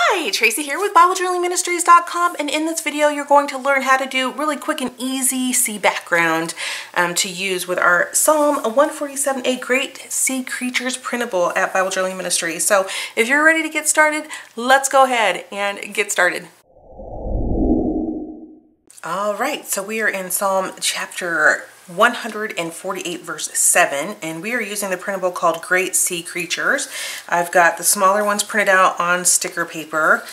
Hi, Tracy here with BibleJournalingMinistries.com, and in this video you're going to learn how to do really quick and easy sea background to use with our Psalm 147, Great Sea Creatures printable at Bible Journaling Ministries. So if you're ready to get started, let's go ahead and get started. Alright, so we are in Psalm chapter 148 verse 7, and we are using the printable called Great Sea Creatures. I've got the smaller ones printed out on sticker paper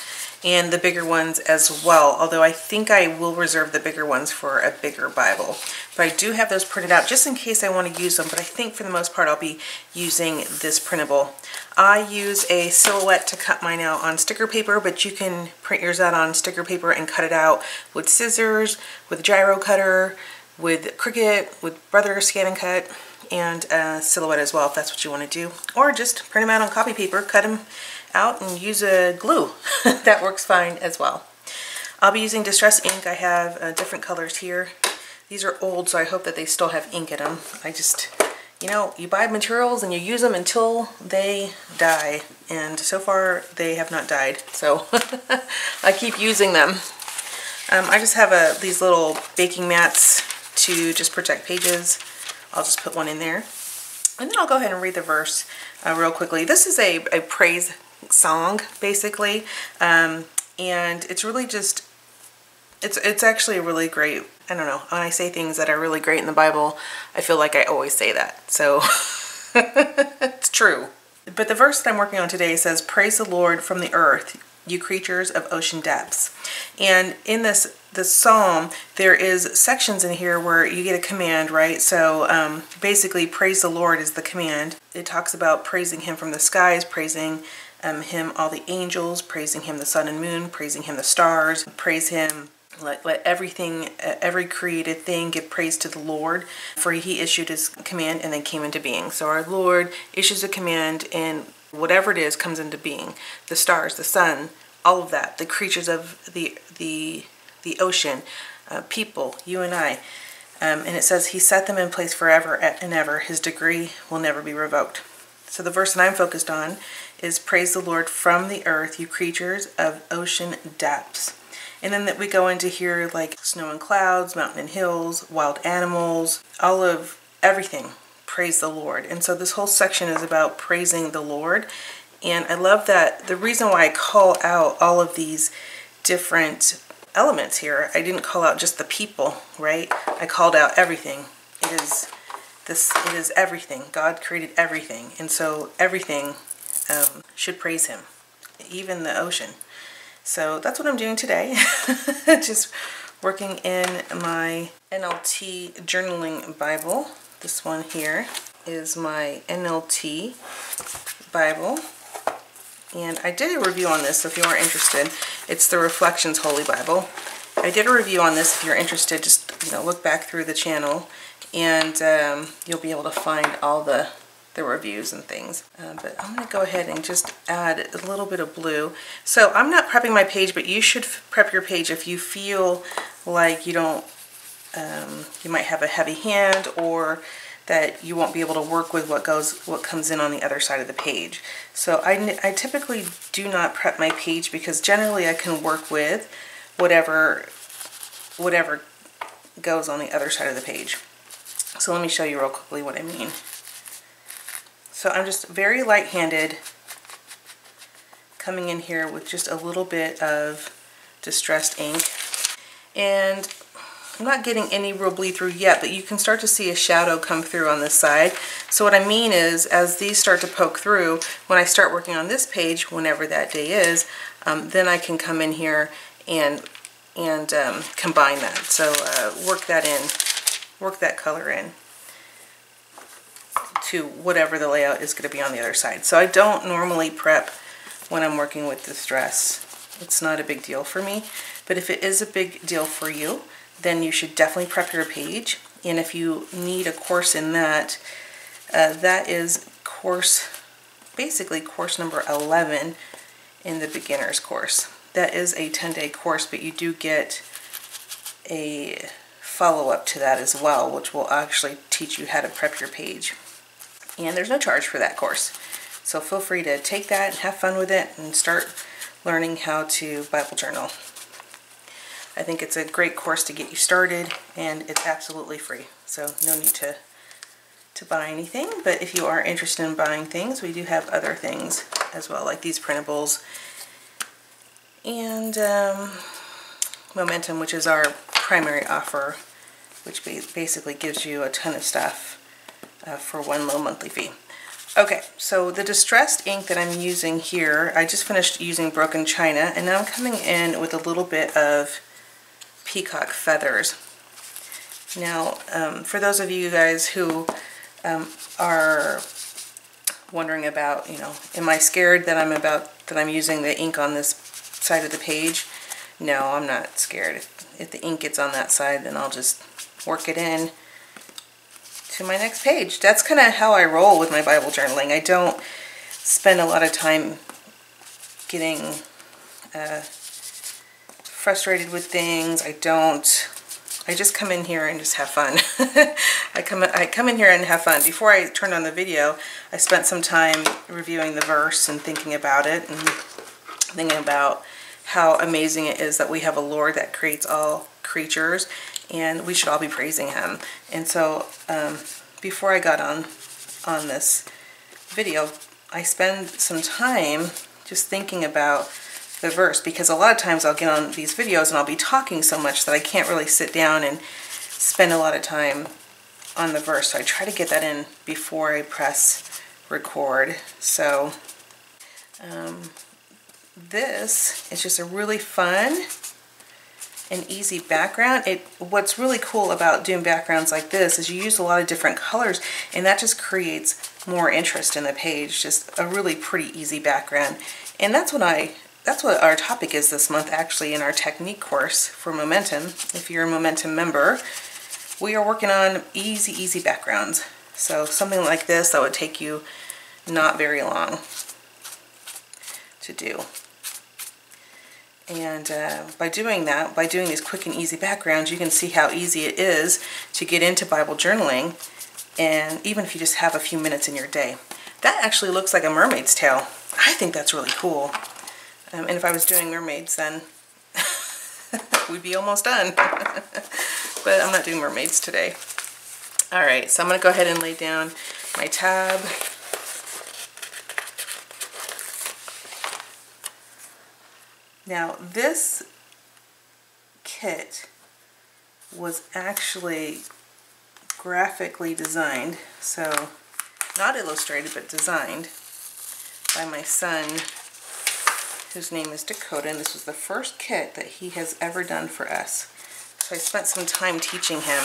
and the bigger ones as well, although I think I will reserve the bigger ones for a bigger Bible. But I do have those printed out just in case I want to use them, but I think for the most part I'll be using this printable. I use a Silhouette to cut mine out on sticker paper, but you can print yours out on sticker paper and cut it out with scissors, with a gyro cutter, with Cricut, with Brother Scan and Cut, and Silhouette as well if that's what you want to do. Or just print them out on copy paper, cut them out and use a glue. That works fine as well. I'll be using Distress ink. I have different colors here. These are old, so I hope that they still have ink in them. I just, you know, you buy materials and you use them until they die, and so far they have not died, so I keep using them. I just have these little baking mats to just protect pages. I'll just put one in there, and then I'll go ahead and read the verse real quickly. This is a praise song basically, and it's really just, it's actually really great. I don't know, when I say things that are really great in the Bible, I feel like I always say that, so it's true. But the verse that I'm working on today says, "Praise the Lord from the earth, you creatures of ocean depths." And in this psalm, there is sections in here where you get a command, right? So basically, praise the Lord is the command. It talks about praising him from the skies, praising him all the angels, praising him the sun and moon, praising him the stars, praise him, let everything, every created thing give praise to the Lord, for he issued his command and then came into being. So our Lord issues a command and whatever it is comes into being. The stars, the sun, all of that, the creatures of the ocean, people, you and I. And it says he set them in place forever and ever. His decree will never be revoked. So the verse that I'm focused on is praise the Lord from the earth, you creatures of ocean depths. And then that we go into here like snow and clouds, mountain and hills, wild animals, all of everything. Praise the Lord. And so this whole section is about praising the Lord. And I love that the reason why I call out all of these different elements here, I didn't call out just the people, right? I called out everything. It is everything. God created everything. And so everything should praise him, even the ocean. So that's what I'm doing today. Just working in my NLT journaling Bible. This one here is my NLT Bible. And I did a review on this, so if you are interested, it's the Reflections Holy Bible. I did a review on this. If you're interested, just look back through the channel, and you'll be able to find all the reviews and things. But I'm going to go ahead and just add a little bit of blue. So I'm not prepping my page, but you should prep your page if you feel like you don't, you might have a heavy hand, or that you won't be able to work with what comes in on the other side of the page. So I typically do not prep my page because generally I can work with whatever goes on the other side of the page. So let me show you real quickly what I mean. So I'm just very light-handed coming in here with just a little bit of distressed ink. And I'm not getting any real bleed through yet, but you can start to see a shadow come through on this side. So what I mean is, as these start to poke through, when I start working on this page, whenever that day is, then I can come in here and combine that. So work that in, work that color in to whatever the layout is going to be on the other side. So I don't normally prep when I'm working with distress. It's not a big deal for me, but if it is a big deal for you, then you should definitely prep your page. And if you need a course in that, that is basically course number 11 in the beginner's course. That is a 10-day course, but you do get a follow-up to that as well, which will actually teach you how to prep your page. And there's no charge for that course. So feel free to take that and have fun with it and start learning how to Bible journal. I think it's a great course to get you started, and it's absolutely free, so no need to buy anything. But if you are interested in buying things, we do have other things as well, like these printables and Momentum, which is our primary offer, which basically gives you a ton of stuff for one low monthly fee. Okay, so the distressed ink that I'm using here, I just finished using Broken China, and now I'm coming in with a little bit of peacock feathers. Now, for those of you guys who are wondering about, you know, am I scared that I'm using the ink on this side of the page? No, I'm not scared. If the ink gets on that side, then I'll just work it in to my next page. That's kind of how I roll with my Bible journaling. I don't spend a lot of time getting frustrated with things. I just come in here and just have fun. I come in here and have fun. Before I turned on the video, I spent some time reviewing the verse and thinking about it, and thinking about how amazing it is that we have a Lord that creates all creatures, and we should all be praising Him. And so before I got on this video, I spend some time just thinking about the verse, because a lot of times I'll get on these videos and I'll be talking so much that I can't really sit down and spend a lot of time on the verse. So I try to get that in before I press record. So this is just a really fun and easy background. What's really cool about doing backgrounds like this is you use a lot of different colors, and that just creates more interest in the page. Just a really pretty easy background. And that's what our topic is this month, actually, in our technique course for Momentum. If you're a Momentum member, we are working on easy backgrounds. So something like this that would take you not very long to do. And by doing that, by doing these quick and easy backgrounds, you can see how easy it is to get into Bible journaling, and even if you just have a few minutes in your day. That actually looks like a mermaid's tail. I think that's really cool. And if I was doing mermaids, then we'd be almost done. But I'm not doing mermaids today. Alright, so I'm going to go ahead and lay down my tab. Now, this kit was actually graphically designed, so not illustrated, but designed by my son, whose name is Dakota, and this was the first kit that he has ever done for us. So I spent some time teaching him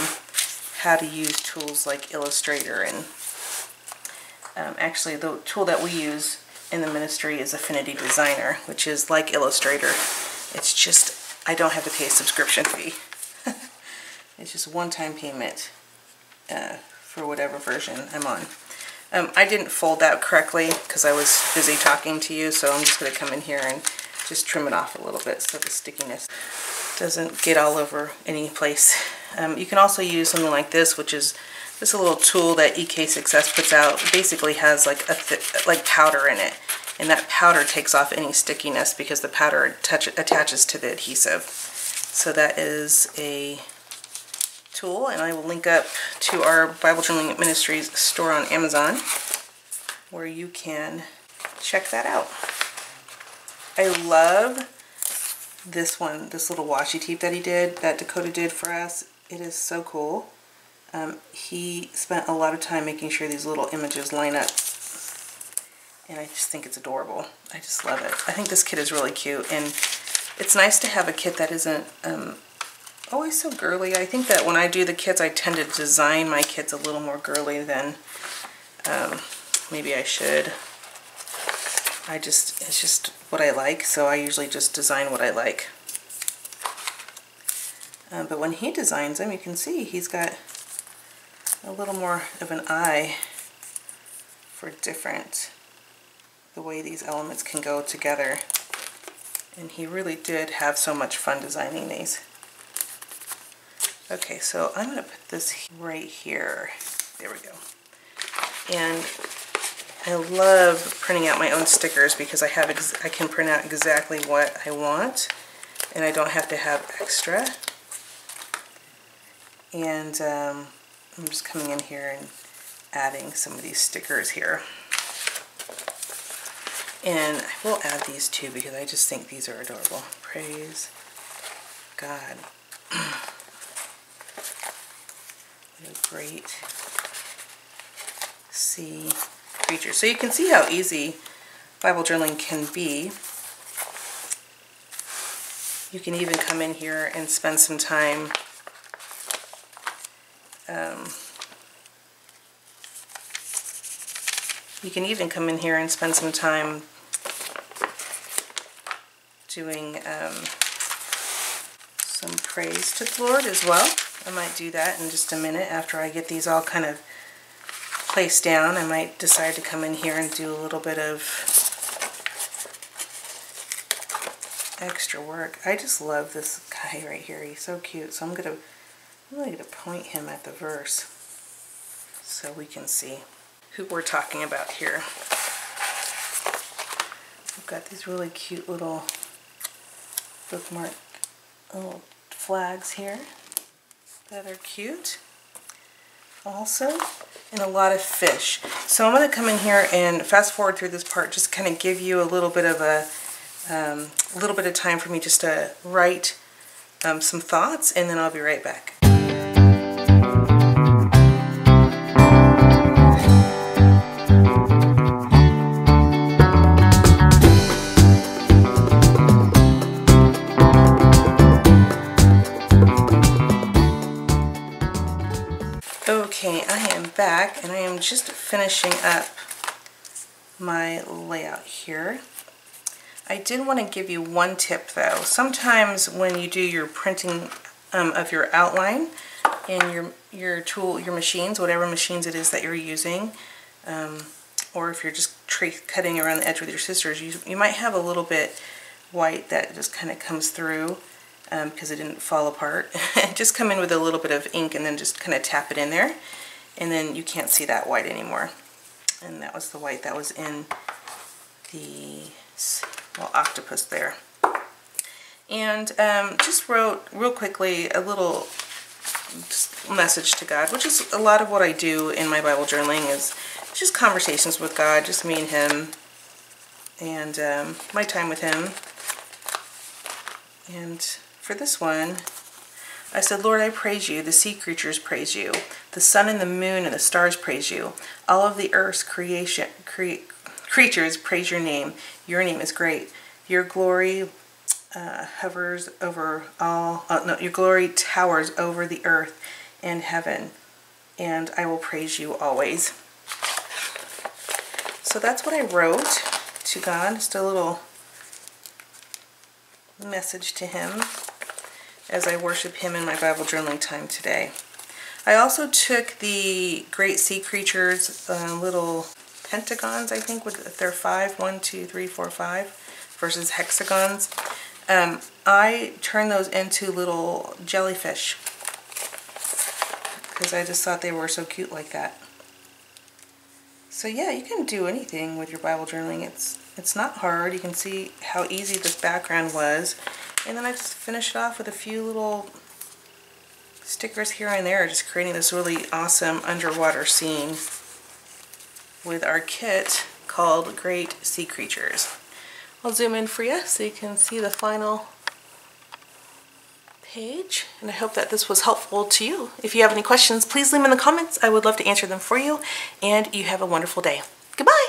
how to use tools like Illustrator, and actually the tool that we use in the ministry is Affinity Designer, which is like Illustrator. It's just, I don't have to pay a subscription fee. It's just a one-time payment for whatever version I'm on. I didn't fold that correctly because I was busy talking to you, so I'm just going to come in here and just trim it off a little bit so the stickiness doesn't get all over any place. You can also use something like this, which is just a little tool that EK Success puts out. It basically has like powder in it, and that powder takes off any stickiness because the powder attaches to the adhesive. So that is a tool, and I will link up to our Bible Journaling Ministries store on Amazon, where you can check that out. I love this one, this little washi tape that Dakota did for us. It is so cool. He spent a lot of time making sure these little images line up, and I just think it's adorable. I just love it. I think this kit is really cute, and it's nice to have a kit that isn't always so girly. I think that when I do the kits, I tend to design my kits a little more girly than maybe I should. It's just what I like, so I usually just design what I like. But when he designs them, you can see he's got a little more of an eye for the way these elements can go together. And he really did have so much fun designing these. Okay, so I'm going to put this right here. There we go. And I love printing out my own stickers because I can print out exactly what I want, and I don't have to have extra. And I'm just coming in here and adding some of these stickers here. And I will add these too because I just think these are adorable. Praise God. What a great sea creature. So you can see how easy Bible journaling can be. You can even come in here and spend some time doing some praise to the Lord as well. I might do that in just a minute after I get these all kind of placed down. I might decide to come in here and do a little bit of extra work. I just love this guy right here. He's so cute. So I'm really gonna point him at the verse so we can see who we're talking about here. I've got these really cute little bookmark little flags here that are cute also, and a lot of fish. So I'm going to come in here and fast forward through this part, just kind of give you a little bit of time for me just to write some thoughts, and then I'll be right back. Okay, I am back and I am just finishing up my layout here. I did want to give you one tip though. Sometimes when you do your printing of your outline in your machines, whatever machines it is that you're using, or if you're just cutting around the edge with your scissors, you might have a little bit white that just kind of comes through because it didn't fall apart. Just come in with a little bit of ink and then just kind of tap it in there, and then you can't see that white anymore. And that was the white that was in the little octopus there. And just wrote real quickly a little message to God, which is a lot of what I do in my Bible journaling, is just conversations with God, just me and Him, and my time with Him. And for this one, I said, Lord, I praise you. The sea creatures praise you. The sun and the moon and the stars praise you. All of the earth's creatures praise your name. Your name is great. Your glory hovers over all. Your glory towers over the earth and heaven, and I will praise you always. So that's what I wrote to God. Just a little message to Him as I worship Him in my Bible journaling time today. I also took the Great Sea Creatures little pentagons, I think, if they're 5, 1, 2, 3, 4, 5, versus hexagons. I turned those into little jellyfish because I just thought they were so cute like that. So yeah, you can do anything with your Bible journaling. It's not hard. You can see how easy this background was. And then I just finished it off with a few little stickers here and there, just creating this really awesome underwater scene with our kit called Great Sea Creatures. I'll zoom in for you so you can see the final page, and I hope that this was helpful to you. If you have any questions, please leave them in the comments. I would love to answer them for you, and you have a wonderful day. Goodbye!